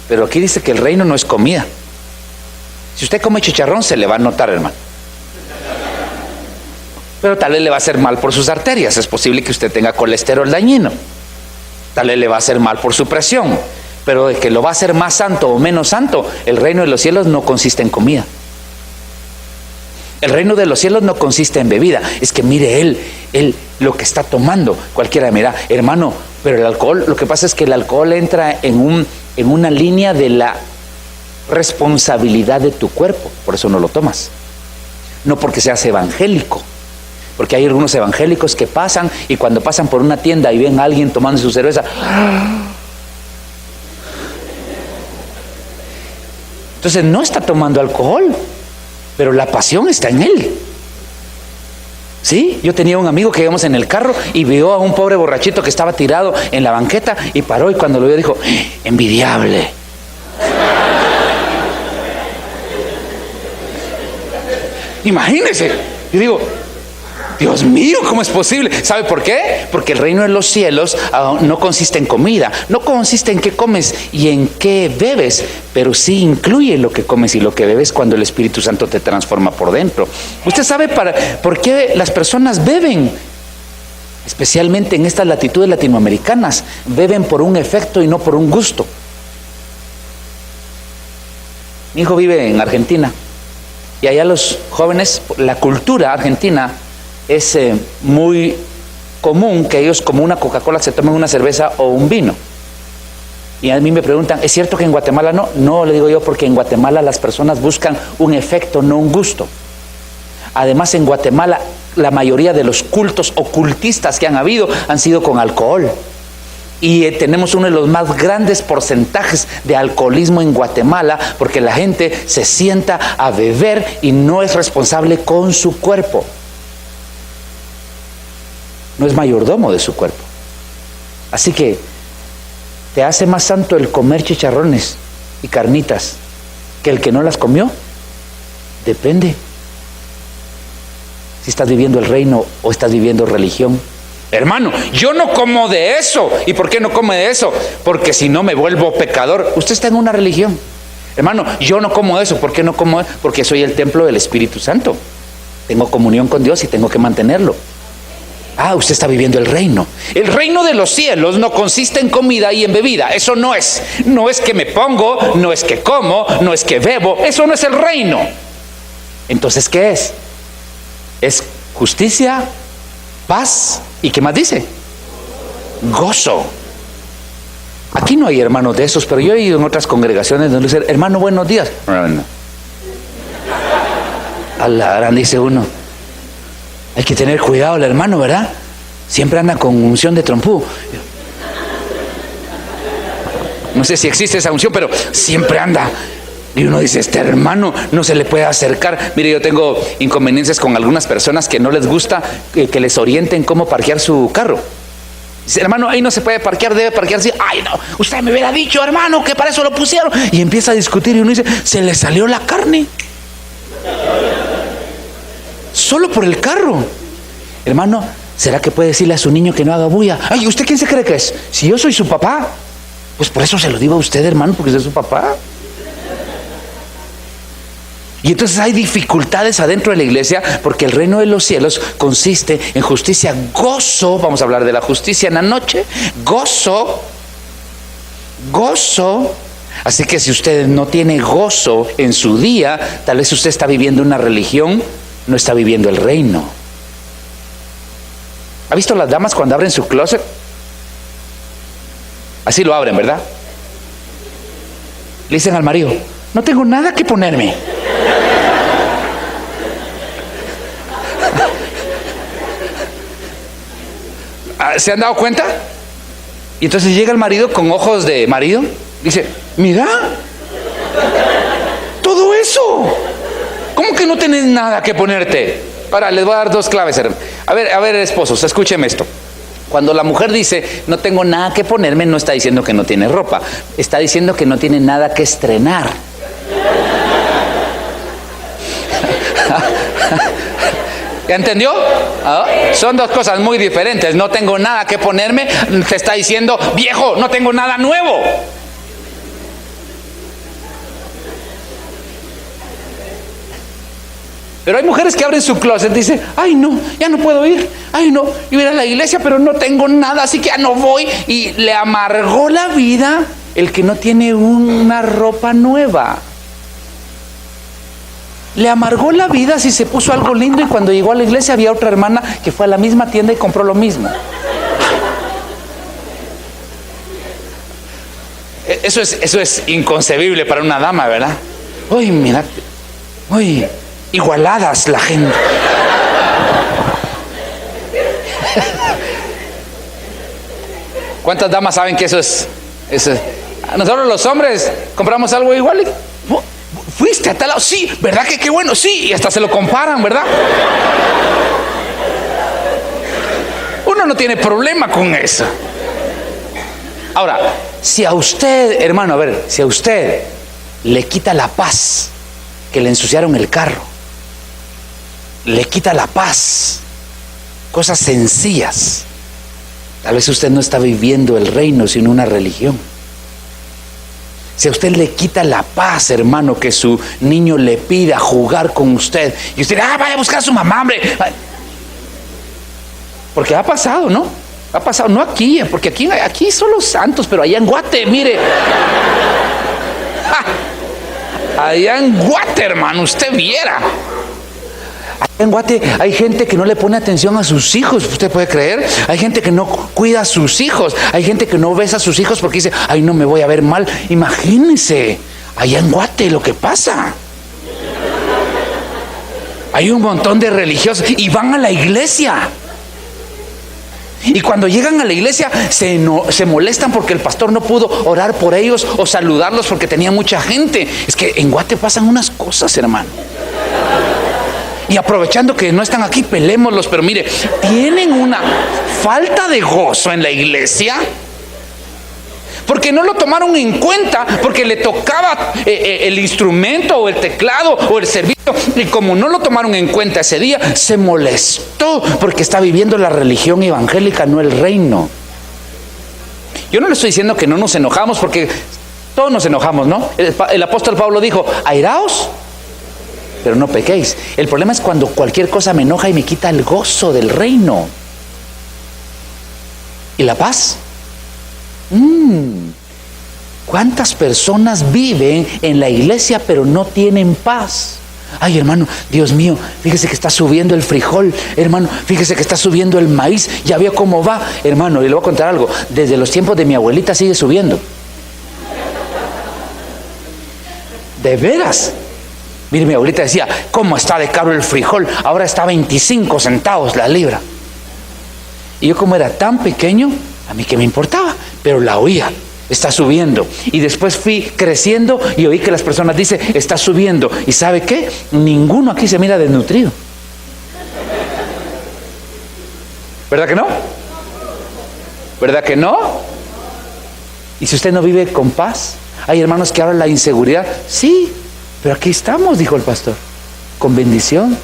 Pero aquí dice que el reino no es comida. Si usted come chicharrón se le va a notar, hermano. Pero tal vez le va a hacer mal por sus arterias. Es posible que usted tenga colesterol dañino. Tal vez le va a hacer mal por su presión. Pero de que lo va a hacer más santo o menos santo, el reino de los cielos no consiste en comida. El reino de los cielos no consiste en bebida. Es que mire él lo que está tomando. Cualquiera mira, hermano, pero el alcohol, lo que pasa es que el alcohol entra en una línea de la responsabilidad de tu cuerpo. Por eso no lo tomas. No porque seas evangélico. Porque hay algunos evangélicos que pasan y cuando pasan por una tienda y ven a alguien tomando su cerveza, entonces no está tomando alcohol, pero la pasión está en él. ¿Sí? Yo tenía un amigo que íbamos en el carro y vio a un pobre borrachito que estaba tirado en la banqueta y paró, y cuando lo vio dijo, envidiable. Imagínese. Yo digo, Dios mío, ¿cómo es posible? ¿Sabe por qué? Porque el reino de los cielos no consiste en comida, no consiste en qué comes y en qué bebes, pero sí incluye lo que comes y lo que bebes cuando el Espíritu Santo te transforma por dentro. ¿Usted sabe por qué las personas beben? Especialmente en estas latitudes latinoamericanas, beben por un efecto y no por un gusto. Mi hijo vive en Argentina y allá los jóvenes, la cultura argentina, es muy común que ellos, como una Coca-Cola, se tomen una cerveza o un vino. Y a mí me preguntan, ¿es cierto que en Guatemala no? No, le digo yo, porque en Guatemala las personas buscan un efecto, no un gusto. Además, en Guatemala la mayoría de los cultos ocultistas que han habido han sido con alcohol. Y tenemos uno de los más grandes porcentajes de alcoholismo en Guatemala, porque la gente se sienta a beber y no es responsable con su cuerpo. No es mayordomo de su cuerpo. Así que ¿te hace más santo el comer chicharrones y carnitas que el que no las comió? Depende si estás viviendo el reino o estás viviendo religión. Hermano, yo no como de eso. ¿Y por qué no come de eso? Porque si no me vuelvo pecador. Usted está en una religión. Hermano, yo no como de eso. ¿Por qué no como? Porque soy el templo del Espíritu Santo. Tengo comunión con Dios y tengo que mantenerlo. Ah, usted está viviendo el reino. El reino de los cielos no consiste en comida y en bebida. Eso no es. No es que me pongo, no es que como, no es que bebo. Eso no es el reino. Entonces, ¿qué es? Es justicia, paz y ¿qué más dice? Gozo. Aquí no hay hermanos de esos, pero yo he ido en otras congregaciones donde dicen, hermano, buenos días. A la gran, dice uno. Hay que tener cuidado el hermano, ¿verdad? Siempre anda con unción de trompú. No sé si existe esa unción, pero siempre anda. Y uno dice, este hermano no se le puede acercar. Mire, yo tengo inconveniencias con algunas personas que no les gusta que les orienten cómo parquear su carro. Dice, hermano, ahí no se puede parquear, debe parquearse. Ay, no, usted me hubiera dicho, hermano, que para eso lo pusieron. Y empieza a discutir y uno dice, se le salió la carne. Solo por el carro. Hermano, ¿será que puede decirle a su niño que no haga bulla? Ay, ¿usted quién se cree que es? Si yo soy su papá. Pues por eso se lo digo a usted, hermano, porque usted es su papá. Y entonces hay dificultades adentro de la iglesia, porque el reino de los cielos consiste en justicia, gozo. Vamos a hablar de la justicia en la noche. Gozo. Así que si usted no tiene gozo en su día, tal vez usted está viviendo una religión, no está viviendo el reino. ¿Ha visto las damas cuando abren su closet? Así lo abren, ¿verdad? Le dicen al marido, no tengo nada que ponerme. ¿Se han dado cuenta? Y entonces llega el marido con ojos de marido, dice, mira, todo eso. ¿Cómo que no tenés nada que ponerte? Ahora les voy a dar dos claves, hermano. A ver, esposos, escúcheme esto. Cuando la mujer dice, no tengo nada que ponerme, no está diciendo que no tiene ropa. Está diciendo que no tiene nada que estrenar. ¿Ya entendió? Son dos cosas muy diferentes. No tengo nada que ponerme, te está diciendo, viejo, no tengo nada nuevo. Pero hay mujeres que abren su closet y dicen, ay no, ya no puedo ir, ay no, iba a ir a la iglesia pero no tengo nada, así que ya no voy. Y le amargó la vida el que no tiene una ropa nueva. Le amargó la vida si se puso algo lindo y cuando llegó a la iglesia había otra hermana que fue a la misma tienda y compró lo mismo. Eso es inconcebible para una dama, ¿verdad? Uy, mira, uy, igualadas la gente. ¿Cuántas damas saben que eso es? Nosotros los hombres compramos algo igual y... ¿Fuiste a tal lado? Sí, ¿verdad que qué bueno? Sí, y hasta se lo comparan, ¿verdad? Uno no tiene problema con eso. Ahora, si a usted, hermano, a ver, si a usted le quita la paz que le ensuciaron el carro, le quita la paz, cosas sencillas, tal vez usted no está viviendo el reino sino una religión. Si a usted le quita la paz, hermano, que su niño le pida jugar con usted y usted, vaya a buscar a su mamá, hombre. Porque ha pasado, ¿no? Ha pasado, no aquí, porque aquí son los santos, pero allá en Guate, mire. Allá en Guate, hermano, usted viera. En Guate hay gente que no le pone atención a sus hijos, ¿usted puede creer? Hay gente que no cuida a sus hijos, hay gente que no besa a sus hijos porque dice, ay, no me voy a ver mal. Imagínense, allá en Guate lo que pasa. Hay un montón de religiosos y van a la iglesia. Y cuando llegan a la iglesia se molestan porque el pastor no pudo orar por ellos o saludarlos porque tenía mucha gente. Es que en Guate pasan unas cosas, hermano. Y aprovechando que no están aquí, pelémoslos. Pero mire, tienen una falta de gozo en la iglesia porque no lo tomaron en cuenta, porque le tocaba el instrumento o el teclado o el servicio, y como no lo tomaron en cuenta ese día, se molestó porque está viviendo la religión evangélica, no el reino. Yo no le estoy diciendo que no nos enojamos, porque todos nos enojamos, ¿no? El apóstol Pablo dijo, airaos, pero no pequéis. El problema es cuando cualquier cosa me enoja y me quita el gozo del reino. ¿Y la paz? ¿Cuántas personas viven en la iglesia pero no tienen paz? Ay, hermano, Dios mío, fíjese que está subiendo el frijol, hermano, fíjese que está subiendo el maíz, ya veo cómo va, hermano. Y le voy a contar algo, desde los tiempos de mi abuelita sigue subiendo. De veras. Mire, mi abuelita decía, ¿cómo está de caro el frijol? Ahora está 25 centavos la libra. Y yo, como era tan pequeño, a mí qué me importaba, pero la oía, está subiendo. Y después fui creciendo y oí que las personas dicen, está subiendo. ¿Y sabe qué? Ninguno aquí se mira desnutrido. ¿Verdad que no? ¿Verdad que no? ¿Y si usted no vive con paz? Hay hermanos que hablan la inseguridad. Sí, pero aquí estamos, dijo el pastor, con bendición,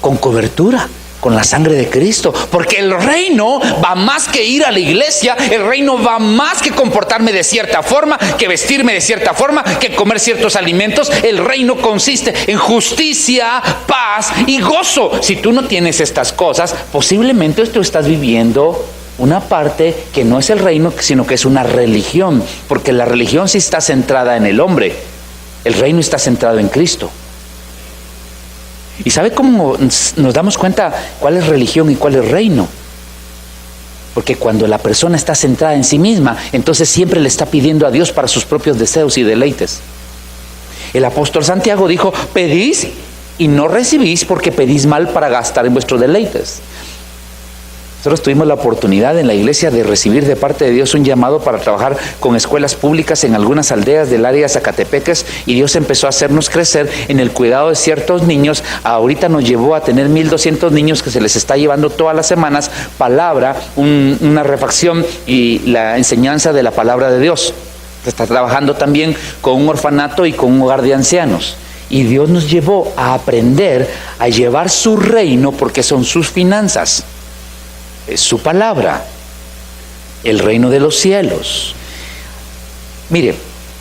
con cobertura, con la sangre de Cristo. Porque el reino va más que ir a la iglesia. El reino va más que comportarme de cierta forma, que vestirme de cierta forma, que comer ciertos alimentos. El reino consiste en justicia, paz y gozo. Si tú no tienes estas cosas, posiblemente tú estás viviendo una parte que no es el reino, sino que es una religión. Porque la religión sí está centrada en el hombre. El reino está centrado en Cristo. ¿Y sabe cómo nos damos cuenta cuál es religión y cuál es reino? Porque cuando la persona está centrada en sí misma, entonces siempre le está pidiendo a Dios para sus propios deseos y deleites. El apóstol Santiago dijo, pedís y no recibís porque pedís mal para gastar en vuestros deleites. Nosotros tuvimos la oportunidad en la iglesia de recibir de parte de Dios un llamado para trabajar con escuelas públicas en algunas aldeas del área de Zacatepeques, y Dios empezó a hacernos crecer en el cuidado de ciertos niños. Ahorita nos llevó a tener 1,200 niños que se les está llevando todas las semanas palabra, una refacción y la enseñanza de la palabra de Dios. Se está trabajando también con un orfanato y con un hogar de ancianos. Y Dios nos llevó a aprender a llevar su reino, porque son sus finanzas. Es su palabra, el reino de los cielos. Mire,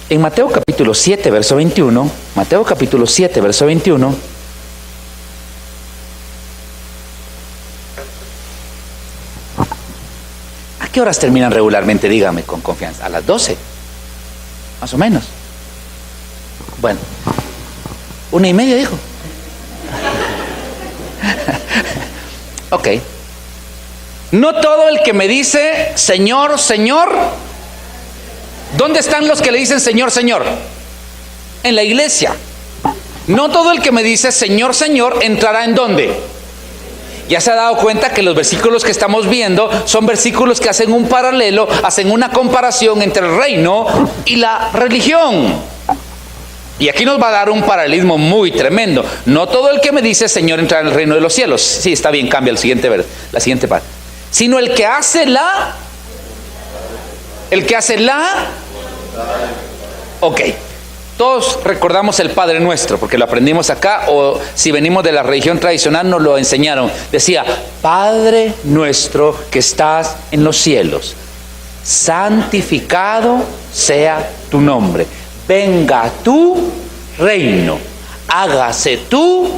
en Mateo capítulo 7, verso 21, Mateo capítulo 7, verso 21, ¿a qué horas terminan regularmente? Dígame con confianza. A las 12, más o menos. Bueno, 1:30 dijo. Ok. No todo el que me dice Señor, Señor. ¿Dónde están los que le dicen Señor, Señor? En la iglesia. No todo el que me dice Señor, Señor entrará ¿en dónde? Ya se ha dado cuenta que los versículos que estamos viendo son versículos que hacen un paralelo, hacen una comparación entre el reino y la religión. Y aquí nos va a dar un paralelismo muy tremendo. No todo el que me dice Señor entrará en el reino de los cielos. Sí, está bien, cambia la siguiente parte. Sino el que hace ok, todos recordamos el Padre Nuestro porque lo aprendimos acá, o si venimos de la religión tradicional nos lo enseñaron. Decía: Padre nuestro que estás en los cielos, santificado sea tu nombre, venga tu reino, hágase tu...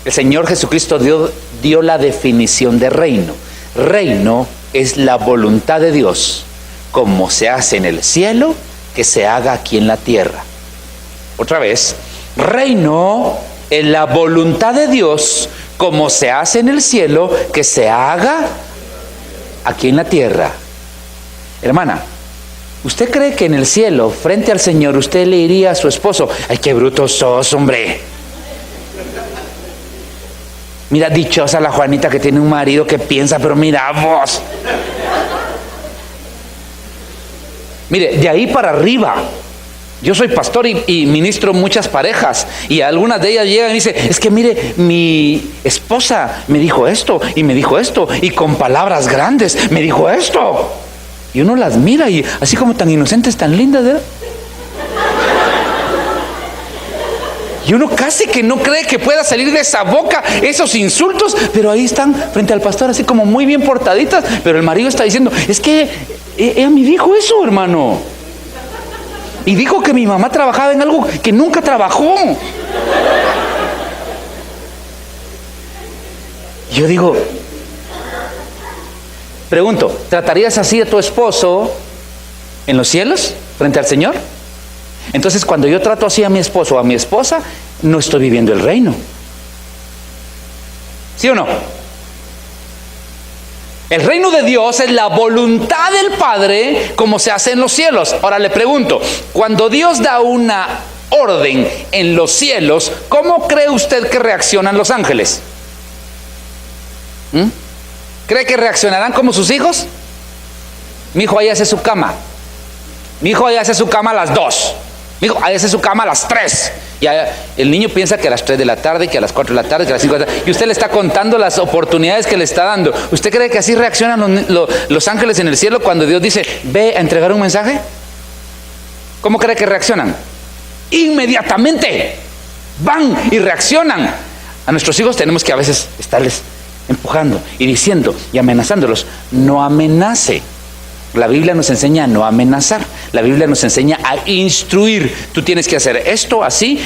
El Señor Jesucristo dio la definición de reino. Reino es la voluntad de Dios, como se hace en el cielo, que se haga aquí en la tierra. Otra vez, reino es la voluntad de Dios, como se hace en el cielo, que se haga aquí en la tierra. Hermana, ¿usted cree que en el cielo, frente al Señor, usted le diría a su esposo: ay, qué bruto sos, hombre? Mira, dichosa la Juanita que tiene un marido que piensa, pero mira vos. Mire, de ahí para arriba, yo soy pastor y ministro muchas parejas, y algunas de ellas llegan y dicen: es que mire, mi esposa me dijo esto, y me dijo esto, y con palabras grandes me dijo esto. Y uno las mira y así como tan inocentes, tan lindas, ¿verdad? Y uno casi que no cree que pueda salir de esa boca esos insultos, pero ahí están frente al pastor así como muy bien portaditas, pero el marido está diciendo: es que ella me dijo eso, hermano, y dijo que mi mamá trabajaba en algo que nunca trabajó. Yo digo, pregunto, ¿tratarías así a tu esposo en los cielos frente al Señor? Entonces, cuando yo trato así a mi esposo o a mi esposa, no estoy viviendo el reino. ¿Sí o no? El reino de Dios es la voluntad del Padre, como se hace en los cielos. Ahora le pregunto, cuando Dios da una orden en los cielos, ¿cómo cree usted que reaccionan los ángeles? ¿Cree que reaccionarán como sus hijos? Mi hijo ahí hace su cama. Mi hijo ahí hace su cama a las 2. Mi hijo ahí hace su cama a las 3. Y el niño piensa que a las 3 de la tarde, que a las 4 de la tarde, que a las 5 de la tarde. Y usted le está contando las oportunidades que le está dando. ¿Usted cree que así reaccionan los ángeles en el cielo cuando Dios dice: ve a entregar un mensaje? ¿Cómo cree que reaccionan? Inmediatamente van y reaccionan. A nuestros hijos tenemos que a veces estarles empujando y diciendo y amenazándolos. No amenace. La Biblia nos enseña a no amenazar. La Biblia nos enseña a instruir. Tú tienes que hacer esto así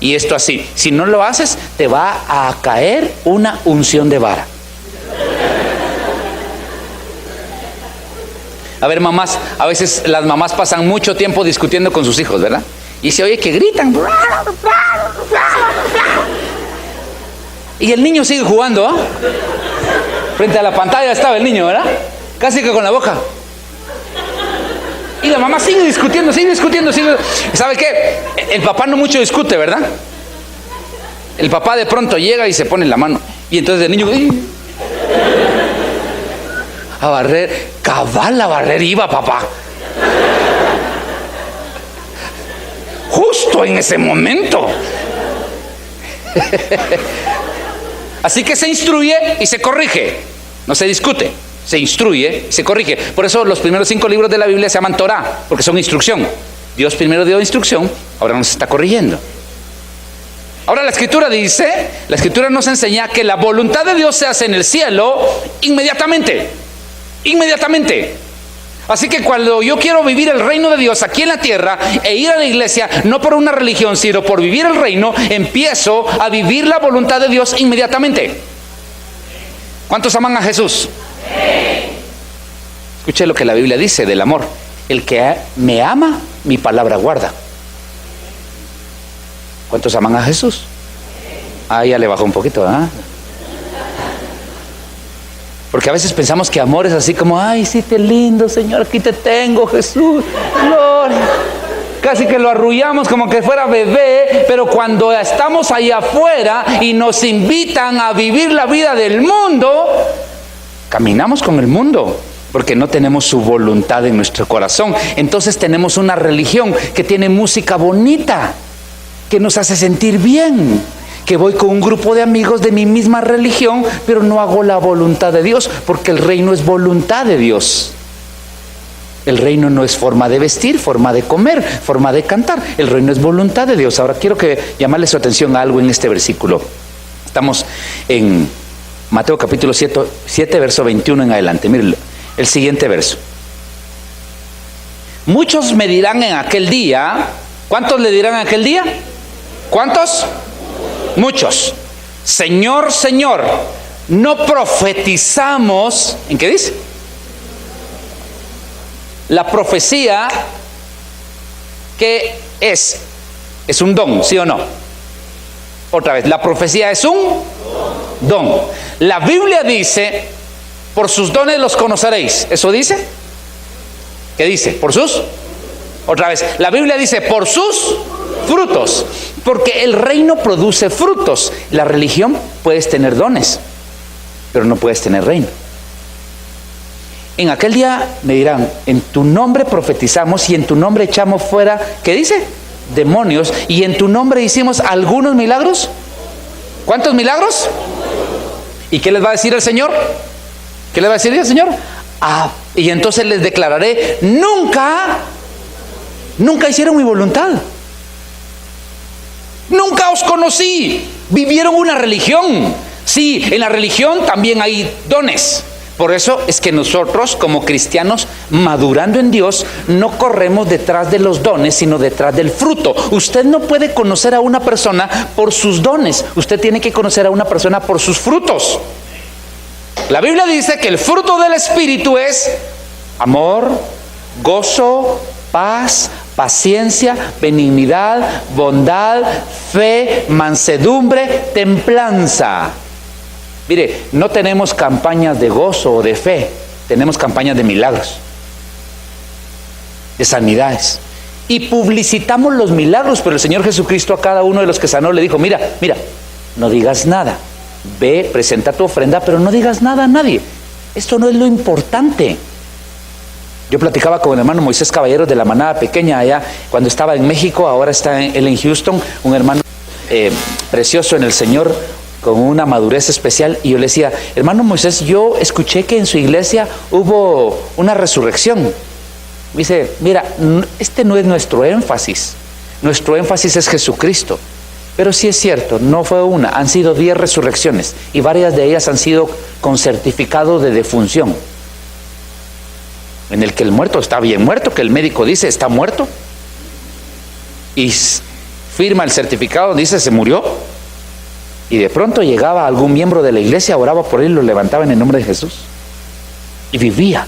y esto así. Si no lo haces, te va a caer una unción de vara. A ver, mamás, a veces las mamás pasan mucho tiempo discutiendo con sus hijos, ¿verdad? Y se oye que gritan. Y el niño sigue jugando, ¿eh? Frente a la pantalla estaba el niño, ¿verdad? Casi que con la boca. Y la mamá sigue discutiendo. ¿Sabe qué? El papá no mucho discute, ¿verdad? El papá de pronto llega y se pone la mano. Y entonces el niño... a barrer. Cabal, a barrer iba, papá. Justo en ese momento. Así que se instruye y se corrige. No se discute, se instruye y se corrige. Por eso los primeros 5 libros de la Biblia se llaman Torá, porque son instrucción. Dios primero dio instrucción, ahora nos está corrigiendo. Ahora la Escritura nos enseña que la voluntad de Dios se hace en el cielo inmediatamente. Inmediatamente. Así que cuando yo quiero vivir el reino de Dios aquí en la tierra e ir a la iglesia, no por una religión, sino por vivir el reino, empiezo a vivir la voluntad de Dios inmediatamente. ¿Cuántos aman a Jesús? Escuche lo que la Biblia dice del amor. El que me ama, mi palabra guarda. ¿Cuántos aman a Jesús? Ah, ya le bajó un poquito, ¿ah? Porque a veces pensamos que amor es así como, ay, sí, qué lindo, Señor, aquí te tengo, Jesús, gloria. Casi que lo arrullamos como que fuera bebé, pero cuando estamos allá afuera y nos invitan a vivir la vida del mundo, caminamos con el mundo, porque no tenemos su voluntad en nuestro corazón. Entonces tenemos una religión que tiene música bonita, que nos hace sentir bien, que voy con un grupo de amigos de mi misma religión, pero no hago la voluntad de Dios, porque el reino es voluntad de Dios. El reino no es forma de vestir, forma de comer, forma de cantar. El reino es voluntad de Dios. Ahora quiero llamarle su atención a algo en este versículo. Estamos en Mateo capítulo 7, verso 21 en adelante. Miren el siguiente verso. Muchos me dirán en aquel día. ¿Cuántos le dirán en aquel día? ¿Cuántos? Muchos. Señor, Señor, no profetizamos. ¿En qué dice? La profecía, ¿qué es? Es un don, ¿sí o no? Otra vez, la profecía es un don. La Biblia dice, por sus dones los conoceréis. ¿Eso dice? ¿Qué dice? ¿Por sus? Otra vez, la Biblia dice, por sus frutos. Porque el reino produce frutos. La religión, puedes tener dones, pero no puedes tener reino. En aquel día me dirán, en tu nombre profetizamos y en tu nombre echamos fuera, ¿qué dice? Demonios. Y en tu nombre hicimos algunos milagros. ¿Cuántos milagros? ¿Y qué les va a decir el Señor? ¿Qué les va a decir el Señor? Y entonces les declararé, nunca hicieron mi voluntad. Nunca os conocí. Vivieron una religión. Sí, en la religión también hay dones. Por eso es que nosotros como cristianos, madurando en Dios, no corremos detrás de los dones, sino detrás del fruto. Usted no puede conocer a una persona por sus dones. Usted tiene que conocer a una persona por sus frutos. La Biblia dice que el fruto del Espíritu es amor, gozo, paz, paciencia, benignidad, bondad, fe, mansedumbre, templanza. Mire, no tenemos campañas de gozo o de fe, tenemos campañas de milagros, de sanidades. Y publicitamos los milagros, pero el Señor Jesucristo a cada uno de los que sanó le dijo, mira, no digas nada. Ve, presenta tu ofrenda, pero no digas nada a nadie. Esto no es lo importante. Yo platicaba con el hermano Moisés Caballeros de la Manada Pequeña allá cuando estaba en México, ahora está él en Houston, un hermano precioso en el Señor, con una madurez especial. Y yo le decía, hermano Moisés, yo escuché que en su iglesia hubo una resurrección. Dice, mira, este no es nuestro énfasis es Jesucristo. Pero sí es cierto, no fue una, han sido 10 resurrecciones y varias de ellas han sido con certificado de defunción, en el que el muerto está bien muerto, que el médico dice está muerto y firma el certificado, dice se murió, y de pronto llegaba algún miembro de la iglesia, oraba por él, lo levantaba en el nombre de Jesús y vivía.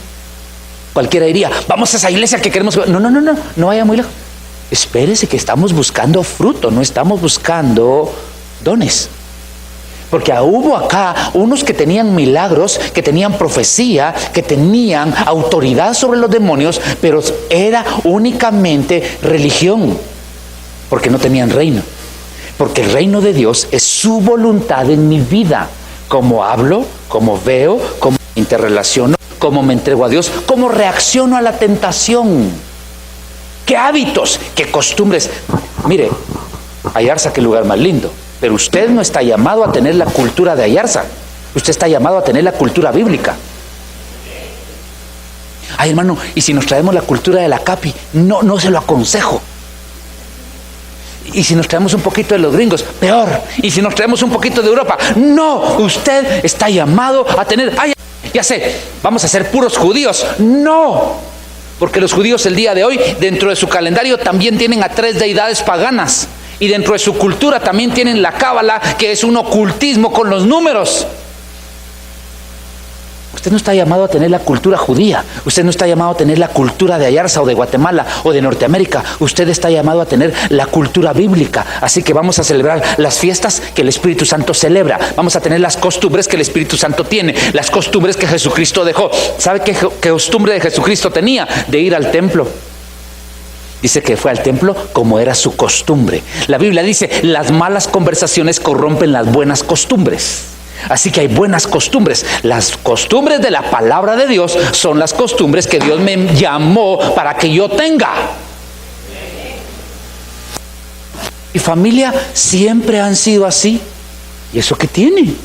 Cualquiera diría, vamos a esa iglesia que queremos. No vaya muy lejos. Espérese que estamos buscando fruto, no estamos buscando dones. Porque hubo acá unos que tenían milagros, que tenían profecía, que tenían autoridad sobre los demonios, pero era únicamente religión, porque no tenían reino. Porque el reino de Dios es su voluntad en mi vida, cómo hablo, cómo veo, cómo me interrelaciono, cómo me entrego a Dios, cómo reacciono a la tentación, qué hábitos, qué costumbres. Mire, Ayarza, qué lugar más lindo, pero usted no está llamado a tener la cultura de Ayarza, usted está llamado a tener la cultura bíblica. Ay, hermano, y si nos traemos la cultura de la Capi, no se lo aconsejo. Y si nos traemos un poquito de los gringos, peor. Y si nos traemos un poquito de Europa, no, usted está llamado a tener, ay, ya sé, vamos a ser puros judíos. No, porque los judíos el día de hoy, dentro de su calendario, también tienen a 3 deidades paganas. Y dentro de su cultura también tienen la cábala, que es un ocultismo con los números. Usted no está llamado a tener la cultura judía, usted no está llamado a tener la cultura de Ayarza o de Guatemala o de Norteamérica, usted está llamado a tener la cultura bíblica. Así que vamos a celebrar las fiestas que el Espíritu Santo celebra, vamos a tener las costumbres que el Espíritu Santo tiene, las costumbres que Jesucristo dejó. ¿Sabe qué costumbre de Jesucristo tenía? De ir al templo. Dice que fue al templo como era su costumbre. La Biblia dice, las malas conversaciones corrompen las buenas costumbres. Así que hay buenas costumbres. Las costumbres de la palabra de Dios son las costumbres que Dios me llamó para que yo tenga. Mi familia siempre han sido así. ¿Y eso qué tiene?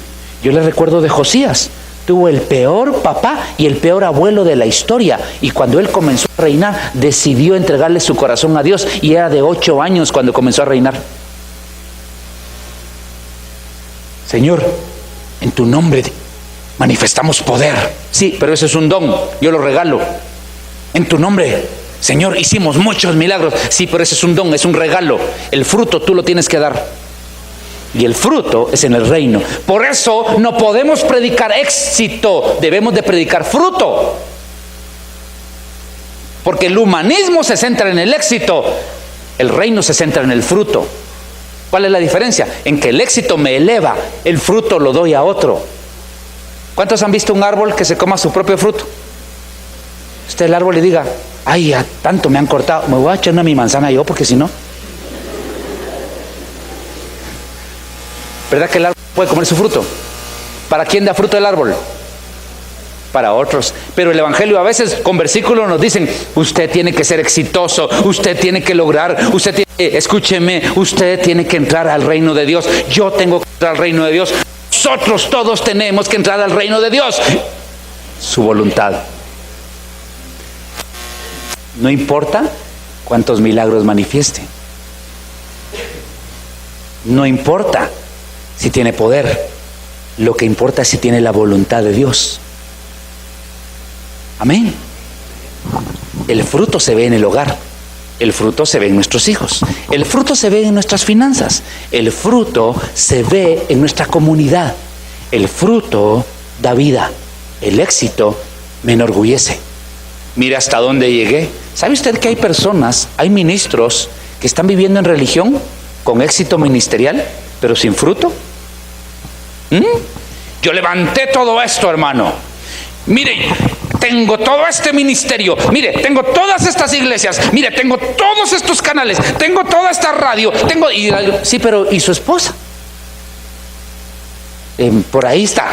Yo le recuerdo de Josías. Tuvo el peor papá y el peor abuelo de la historia. Y cuando él comenzó a reinar, decidió entregarle su corazón a Dios. Y era de 8 años cuando comenzó a reinar. Señor, en tu nombre manifestamos poder. Sí, pero eso es un don, yo lo regalo. En tu nombre, Señor, hicimos muchos milagros. Sí, pero ese es un don, es un regalo. El fruto tú lo tienes que dar. Y el fruto es en el reino. Por eso no podemos predicar éxito, debemos de predicar fruto. Porque el humanismo se centra en el éxito, el reino se centra en el fruto. ¿Cuál es la diferencia? En que el éxito me eleva, el fruto lo doy a otro. ¿Cuántos han visto un árbol que se coma su propio fruto? Usted el árbol le diga, ay, ya tanto me han cortado, me voy a echar una mi manzana yo, porque si no. ¿Verdad que el árbol puede comer su fruto? ¿Para quién da fruto el árbol? Para otros. Pero el evangelio a veces con versículos nos dicen, usted tiene que ser exitoso, usted tiene que lograr, usted tiene, escúcheme, usted tiene que entrar al reino de Dios. Yo tengo que entrar al reino de Dios. Nosotros todos tenemos que entrar al reino de Dios. Su voluntad. No importa cuántos milagros manifieste. No importa si tiene poder. Lo que importa es si tiene la voluntad de Dios. Amén. El fruto se ve en el hogar. El fruto se ve en nuestros hijos. El fruto se ve en nuestras finanzas. El fruto se ve en nuestra comunidad. El fruto da vida. El éxito me enorgullece. Mira hasta dónde llegué. ¿Sabe usted que hay personas, hay ministros que están viviendo en religión con éxito ministerial, pero sin fruto? Yo levanté todo esto, hermano. Mire, tengo todo este ministerio, mire, tengo todas estas iglesias, mire, tengo todos estos canales, tengo toda esta radio, sí, pero ¿y su esposa? Por ahí está.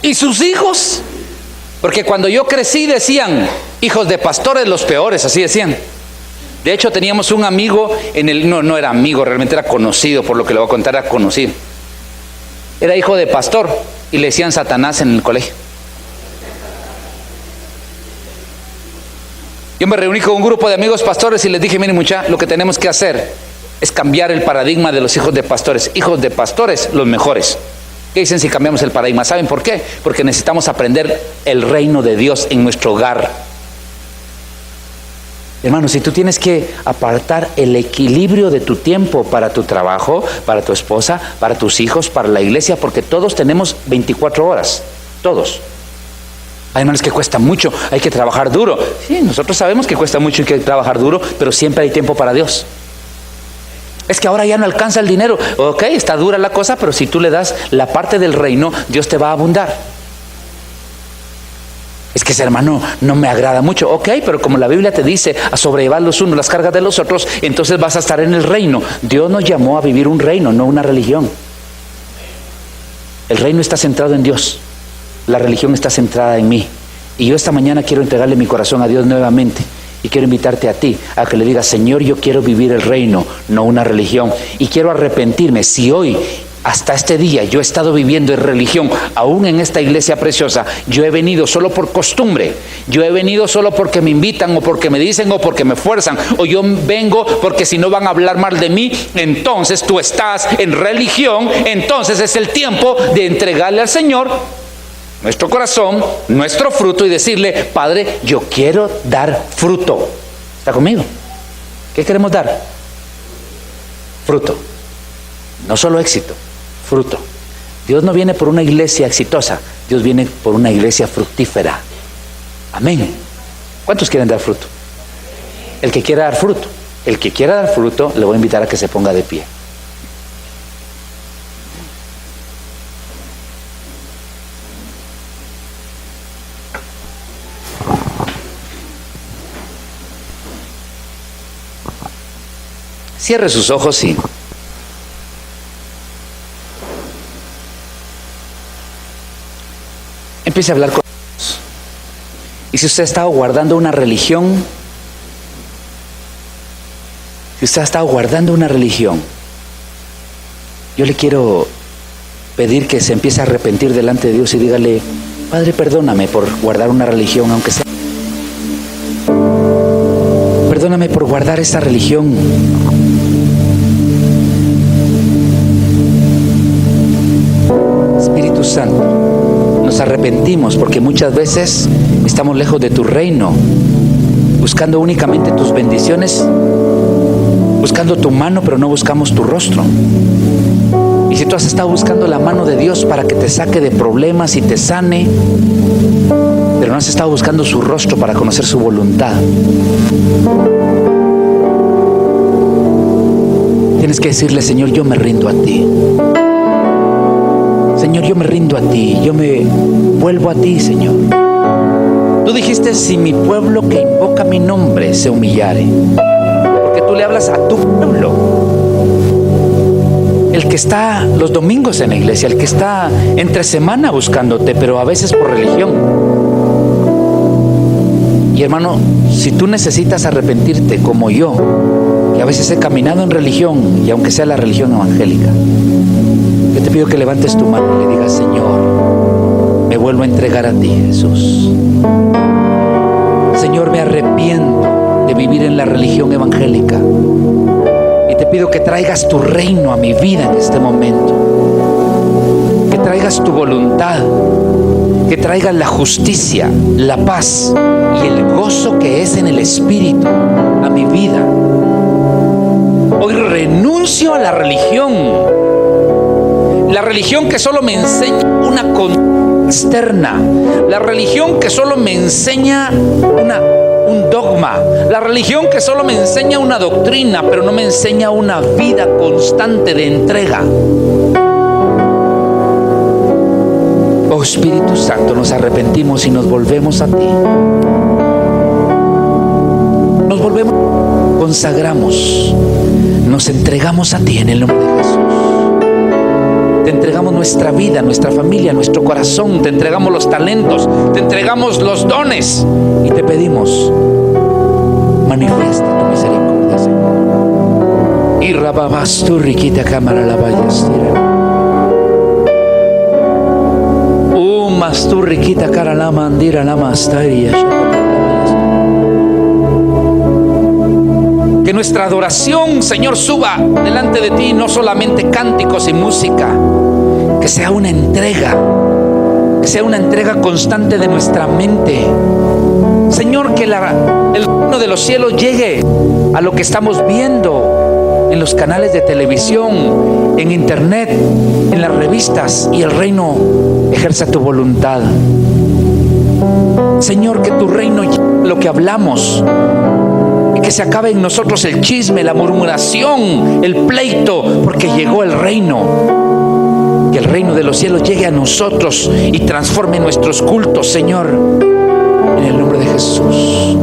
¿Y sus hijos? Porque cuando yo crecí decían, hijos de pastores los peores, así decían. De hecho teníamos un amigo, no era amigo, realmente era conocido, por lo que le voy a contar, era conocido. Era hijo de pastor y le decían Satanás en el colegio. Yo me reuní con un grupo de amigos pastores y les dije, miren muchachos, lo que tenemos que hacer es cambiar el paradigma de los hijos de pastores. Hijos de pastores, los mejores. ¿Qué dicen si cambiamos el paradigma? ¿Saben por qué? Porque necesitamos aprender el reino de Dios en nuestro hogar. Hermano, si tú tienes que apartar el equilibrio de tu tiempo para tu trabajo, para tu esposa, para tus hijos, para la iglesia, porque todos tenemos 24 horas, todos. Hay hermanos que cuesta mucho, hay que trabajar duro. Sí, nosotros sabemos que cuesta mucho y que trabajar duro, pero siempre hay tiempo para Dios. Es que ahora ya no alcanza el dinero. Ok, está dura la cosa, pero si tú le das la parte del reino, Dios te va a abundar. Es que ese hermano no me agrada mucho. Ok, pero como la Biblia te dice a sobrellevar los unos las cargas de los otros, entonces vas a estar en el reino. Dios nos llamó a vivir un reino, no una religión. El reino está centrado en Dios. La religión está centrada en mí. Y yo esta mañana quiero entregarle mi corazón a Dios nuevamente. Y quiero invitarte a ti, a que le digas: Señor, yo quiero vivir el reino, no una religión. Y quiero arrepentirme. Si hoy, hasta este día, yo he estado viviendo en religión, aún en esta iglesia preciosa, yo he venido solo por costumbre, yo he venido solo porque me invitan, o porque me dicen, o porque me fuerzan, o yo vengo porque si no van a hablar mal de mí. Entonces tú estás en religión. Entonces es el tiempo de entregarle al Señor nuestro corazón, nuestro fruto, y decirle: Padre, yo quiero dar fruto. ¿Está conmigo? ¿Qué queremos dar? Fruto. No solo éxito, fruto. Dios no viene por una iglesia exitosa, Dios viene por una iglesia fructífera. Amén. ¿Cuántos quieren dar fruto? El que quiera dar fruto. El que quiera dar fruto, le voy a invitar a que se ponga de pie. Cierre sus ojos y empiece a hablar con Dios. Y si usted ha estado guardando una religión, yo le quiero pedir que se empiece a arrepentir delante de Dios y dígale: Padre, perdóname por guardar una religión, aunque sea. Perdóname por guardar esa religión. Espíritu Santo, nos arrepentimos porque muchas veces estamos lejos de tu reino, buscando únicamente tus bendiciones, buscando tu mano, pero no buscamos tu rostro. Y si tú has estado buscando la mano de Dios para que te saque de problemas y te sane, pero no has estado buscando su rostro para conocer su voluntad, tienes que decirle: Señor, yo me rindo a ti. Señor, yo me rindo a ti, yo me vuelvo a ti, Señor. Tú dijiste: si mi pueblo que invoca mi nombre se humillare. Porque tú le hablas a tu pueblo. El que está los domingos en la iglesia, el que está entre semana buscándote, pero a veces por religión. Y hermano, si tú necesitas arrepentirte como yo, que a veces he caminado en religión, y aunque sea la religión evangélica, yo te pido que levantes tu mano y le digas: Señor, me vuelvo a entregar a ti, Jesús. Señor, me arrepiento de vivir en la religión evangélica. Y te pido que traigas tu reino a mi vida en este momento. Que traigas tu voluntad. Que traigas la justicia, la paz y el gozo que es en el Espíritu a mi vida. Hoy renuncio a la religión. La religión que solo me enseña una conducta externa. La religión que solo me enseña un dogma. La religión que solo me enseña una doctrina, pero no me enseña una vida constante de entrega. Oh Espíritu Santo, nos arrepentimos y nos volvemos a ti. Nos volvemos, consagramos, nos entregamos a ti en el nombre de Jesús. Te entregamos nuestra vida, nuestra familia, nuestro corazón. Te entregamos los talentos, te entregamos los dones. Y te pedimos: manifiesta tu misericordia, Señor. Y rababas tu riquita cámara la vallastira. Mas tu riquita cara la mandira la mastaria. Que nuestra adoración, Señor, suba delante de ti, no solamente cánticos y música, que sea una entrega constante de nuestra mente. Señor, que el reino de los cielos llegue a lo que estamos viendo en los canales de televisión, en internet, en las revistas, y el reino ejerza tu voluntad. Señor, que tu reino llegue a lo que hablamos, y que se acabe en nosotros el chisme, la murmuración, el pleito, porque llegó el reino. Que el reino de los cielos llegue a nosotros y transforme nuestros cultos, Señor, en el nombre de Jesús.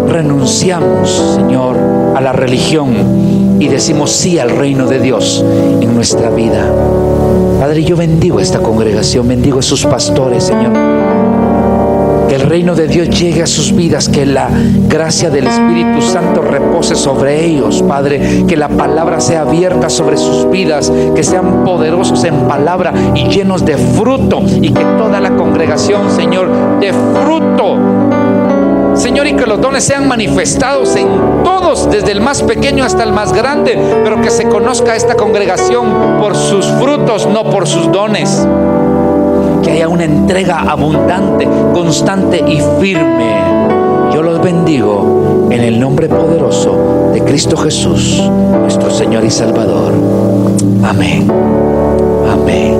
Renunciamos, Señor, a la religión y decimos sí al reino de Dios en nuestra vida. Padre, yo bendigo esta congregación, bendigo a sus pastores, Señor. Que el reino de Dios llegue a sus vidas, que la gracia del Espíritu Santo repose sobre ellos, Padre. Que la palabra sea abierta sobre sus vidas, que sean poderosos en palabra y llenos de fruto, y que toda la congregación, Señor, dé fruto, Señor, y que los dones sean manifestados en todos, desde el más pequeño hasta el más grande, pero que se conozca esta congregación por sus frutos, no por sus dones. Que haya una entrega abundante, constante y firme. Yo los bendigo en el nombre poderoso de Cristo Jesús, nuestro Señor y Salvador. Amén. Amén.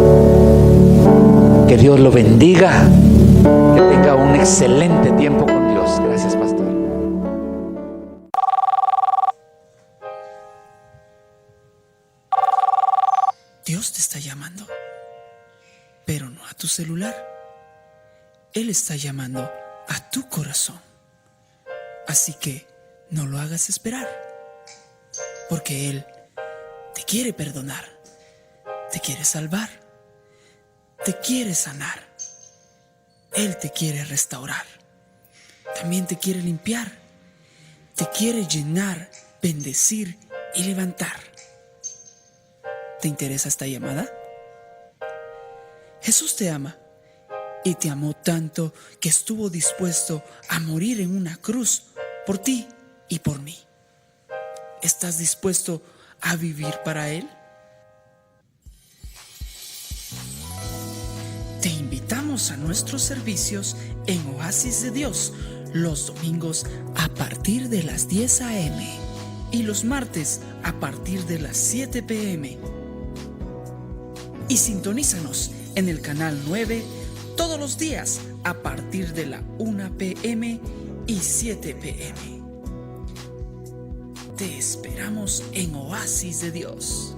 Que Dios lo bendiga. Que tenga un excelente tiempo con Dios. Gracias, pastor. Dios te está llamando, pero no a tu celular. Él está llamando a tu corazón. Así que no lo hagas esperar, porque Él te quiere perdonar, te quiere salvar, te quiere sanar. Él te quiere restaurar, también te quiere limpiar, te quiere llenar, bendecir y levantar. ¿Te interesa esta llamada? Jesús te ama y te amó tanto que estuvo dispuesto a morir en una cruz por ti y por mí. ¿Estás dispuesto a vivir para Él? Te invitamos a nuestros servicios en Oasis de Dios los domingos a partir de las 10 a.m. y los martes a partir de las 7 p.m. Y sintonízanos en el canal 9 todos los días a partir de la 1 p.m. y 7 p.m. Te esperamos en Oasis de Dios.